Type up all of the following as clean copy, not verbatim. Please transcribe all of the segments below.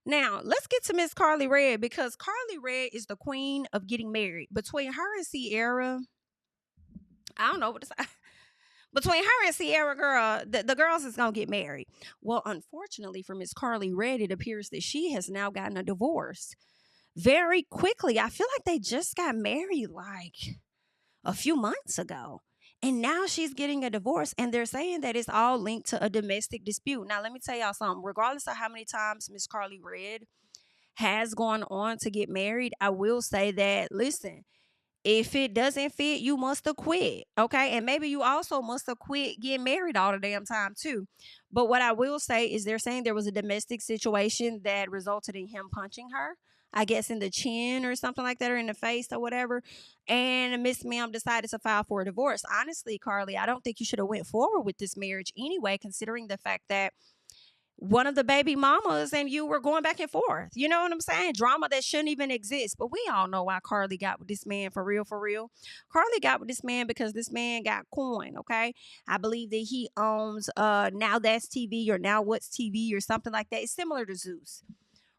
Now, let's get to Miss Karlie Redd, because Karlie Redd is the queen of getting married. Between her and Sierra, I don't know what to say. Between her and Sierra, girl, the girls is gonna get married. Well, unfortunately for Miss Karlie Redd, it appears that she has now gotten a divorce very quickly. I feel like they just got married like a few months ago. And now she's getting a divorce, and they're saying that it's all linked to a domestic dispute. Now, let me tell y'all something. Regardless of how many times Miss Karlie Redd has gone on to get married, I will say that, listen, if it doesn't fit, you must have quit. Okay. And maybe you also must have quit getting married all the damn time, too. But what I will say is they're saying there was a domestic situation that resulted in him punching her, I guess in the chin or something like that, or in the face or whatever. And Miss Ma'am decided to file for a divorce. Honestly, Karlie, I don't think you should have went forward with this marriage anyway, considering the fact that one of the baby mamas and you were going back and forth. You know what I'm saying? Drama that shouldn't even exist. But we all know why Karlie got with this man, for real, for real. Karlie got with this man because this man got coin, okay? I believe that he owns Now That's TV or Now What's TV or something like that. It's similar to Zeus.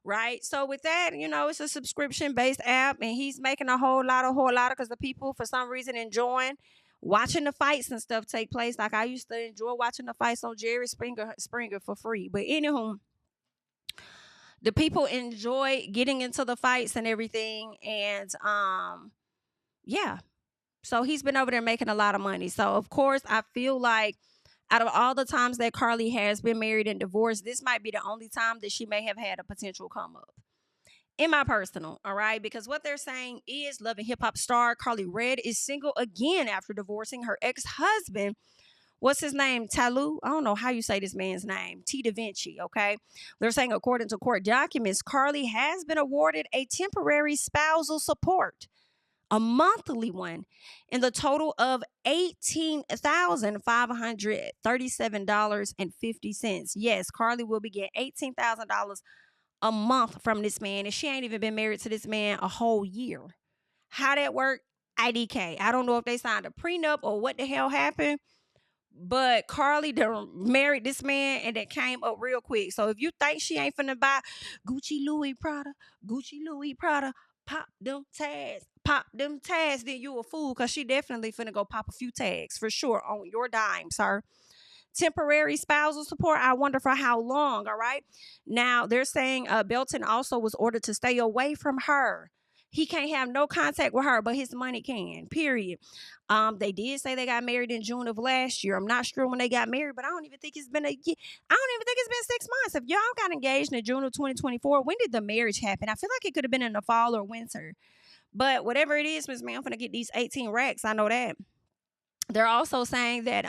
Right. So with that, it's a subscription based app, and he's making a whole lot because the people for some reason enjoying watching the fights and stuff take place. Like I used to enjoy watching the fights on Jerry Springer for free. But anywho, the people enjoy getting into the fights and everything. And yeah. So he's been over there making a lot of money. So of course I feel like out of all the times that Karlie has been married and divorced, this might be the only time that she may have had a potential come up. In my personal, all right? Because what they're saying is Love and Hip Hop star Karlie Redd is single again after divorcing her ex-husband. What's his name? Talu? I don't know how you say this man's name. T. Da Vinci, okay? They're saying according to court documents, Karlie has been awarded a temporary spousal support, a monthly one, in the total of $18,537.50. Yes, Karlie will be getting $18,000 a month from this man, and she ain't even been married to this man a whole year. How that work? IDK. I don't know if they signed a prenup or what the hell happened, but Karlie done married this man, and that came up real quick. So if you think she ain't finna buy Gucci Louis Prada, pop them tags, then you a fool, because she definitely finna go pop a few tags for sure on your dime, sir. Temporary spousal support, I wonder for how long. All right. Now they're saying Belton also was ordered to stay away from her. He can't have no contact with her, but his money can, period. They did say they got married in June of last year. I'm not sure when they got married, but I don't even think it's been a year. I don't even think it's been 6 months. If y'all got engaged in June of 2024, when did the marriage happen? I feel like it could have been in the fall or winter. But whatever it is, Miss Man, I'm gonna get these 18 racks. I know that. They're also saying that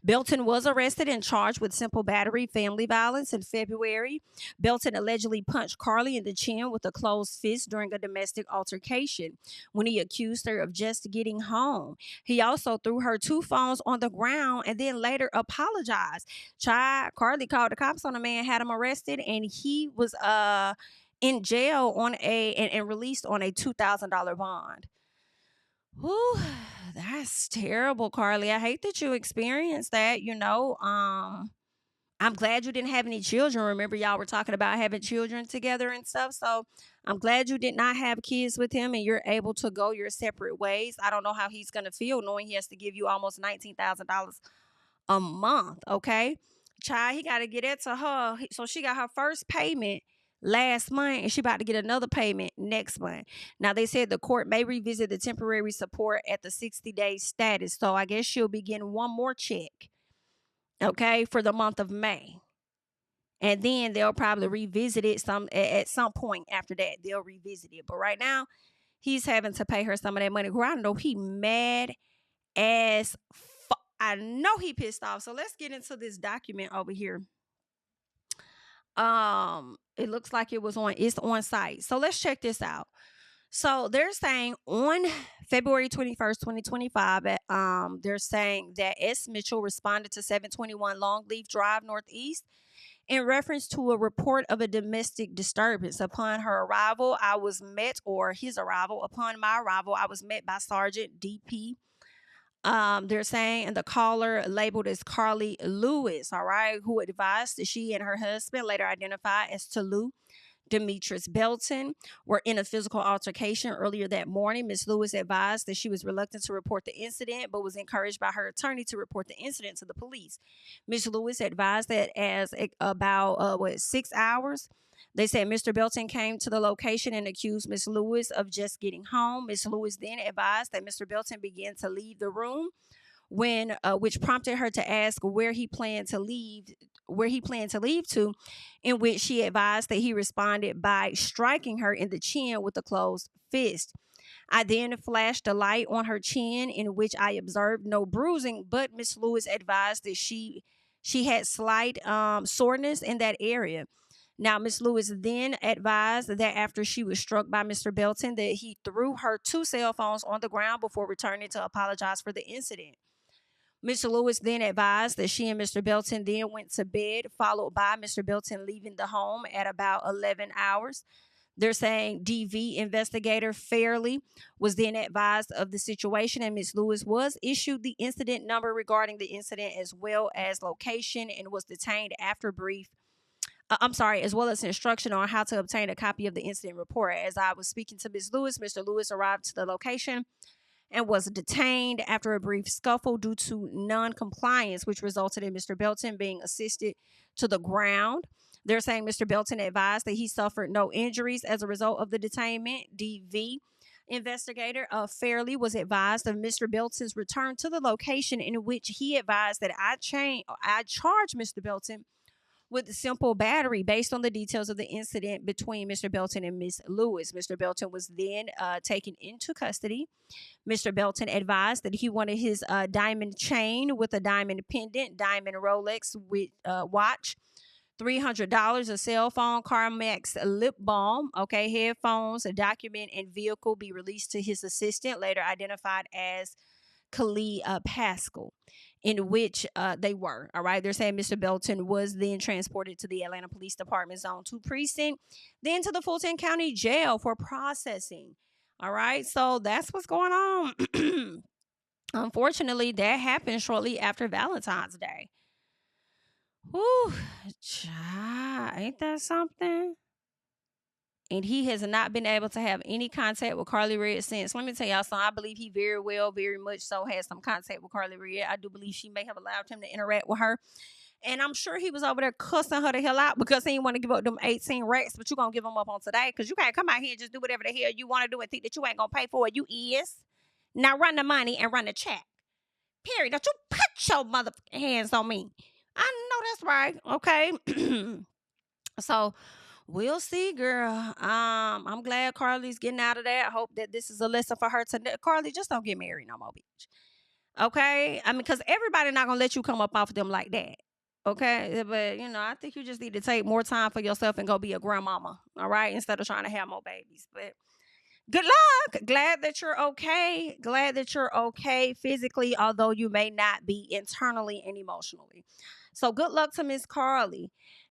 Belton was arrested and charged with simple battery, family violence in February. Belton allegedly punched Karlie in the chin with a closed fist during a domestic altercation when he accused her of just getting home. He also threw her two phones on the ground and then later apologized. Karlie called the cops on the man, had him arrested, and he was in jail and released on a $2,000 bond. Whew, that's terrible, Karlie. I hate that you experienced that. I'm glad you didn't have any children. Remember, y'all were talking about having children together and stuff. So I'm glad you did not have kids with him and you're able to go your separate ways. I don't know how he's going to feel knowing he has to give you almost $19,000 a month. Okay. Child, he got to get it to her. So she got her first payment last month, and she about to get another payment next month. Now they said the court may revisit the temporary support at the 60-day status. So I guess she'll be getting one more check, okay, for the month of May. And then they'll probably revisit it at some point after that. They'll revisit it. But right now, he's having to pay her some of that money. I know he mad as fuck. I know he pissed off. So let's get into this document over here. It looks like it's on site. So let's check this out. So they're saying on February 21st, 2025, they're saying that S. Mitchell responded to 721 Longleaf Drive Northeast in reference to a report of a domestic disturbance. Upon my arrival, I was met by Sergeant DP. They're saying, and the caller labeled as Karlie Lewis, all right, who advised that she and her husband, later identified as Talu, Demetrius Belton were in a physical altercation earlier that morning. Ms. Lewis advised that she was reluctant to report the incident, but was encouraged by her attorney to report the incident to the police. Ms. Lewis advised that as about 6 hours, they said Mr. Belton came to the location and accused Ms. Lewis of just getting home. Ms. Lewis then advised that Mr. Belton began to leave the room, which prompted her to ask where he planned to leave to, in which she advised that he responded by striking her in the chin with a closed fist. I then flashed a light on her chin, in which I observed no bruising, but Miss Lewis advised that she had slight soreness in that area. Now, Miss Lewis then advised that after she was struck by Mr. Belton, that he threw her 2 cell phones on the ground before returning to apologize for the incident. Mr. Lewis then advised that she and Mr. Belton then went to bed, followed by Mr. Belton leaving the home at about 11 hours. They're saying DV investigator Fairley was then advised of the situation, and Ms. Lewis was issued the incident number regarding the incident as well as location, and was detained after as well as instruction on how to obtain a copy of the incident report. As I was speaking to Ms. Lewis, Mr. Lewis arrived to the location and was detained after a brief scuffle due to non-compliance, which resulted in Mr. Belton being assisted to the ground. They're saying Mr. Belton advised that he suffered no injuries as a result of the detainment. DV investigator Fairley was advised of Mr. Belton's return to the location, in which he advised that I charged Mr. Belton with simple battery based on the details of the incident between Mr. Belton and Ms. Lewis. Mr. Belton was then taken into custody. Mr. Belton advised that he wanted his diamond chain with a diamond pendant, diamond Rolex with watch, $300, a cell phone, CarMax lip balm, headphones, a document, and vehicle be released to his assistant, later identified as Karlie Pascal, in which they were. All right. They're saying Mr. Belton was then transported to the Atlanta Police Department Zone 2 precinct, then to the Fulton County Jail for processing. All right. So that's what's going on. Unfortunately, that happened shortly after Valentine's Day. Whew, ain't that something? And he has not been able to have any contact with Karlie Redd since. Let me tell y'all something. I believe he very much so has some contact with Karlie Redd. I do believe she may have allowed him to interact with her. And I'm sure he was over there cussing her the hell out because he didn't want to give up them 18 racks, but you're going to give them up on today because you can't come out here and just do whatever the hell you want to do and think that you ain't going to pay for it. You is. Now run the money and run the check. Period. Don't you put your motherfucking hands on me. I know that's right. Okay. So we'll see, girl. I'm glad Karlie's getting out of that. I hope that this is a lesson for her to. Karlie, just don't get married no more, bitch. Okay? I mean, because everybody not going to let you come up off of them like that. Okay? But, I think you just need to take more time for yourself and go be a grandmama. All right? Instead of trying to have more babies. But good luck. Glad that you're okay. Glad that you're okay physically, although you may not be internally and emotionally. So good luck to Miss Karlie.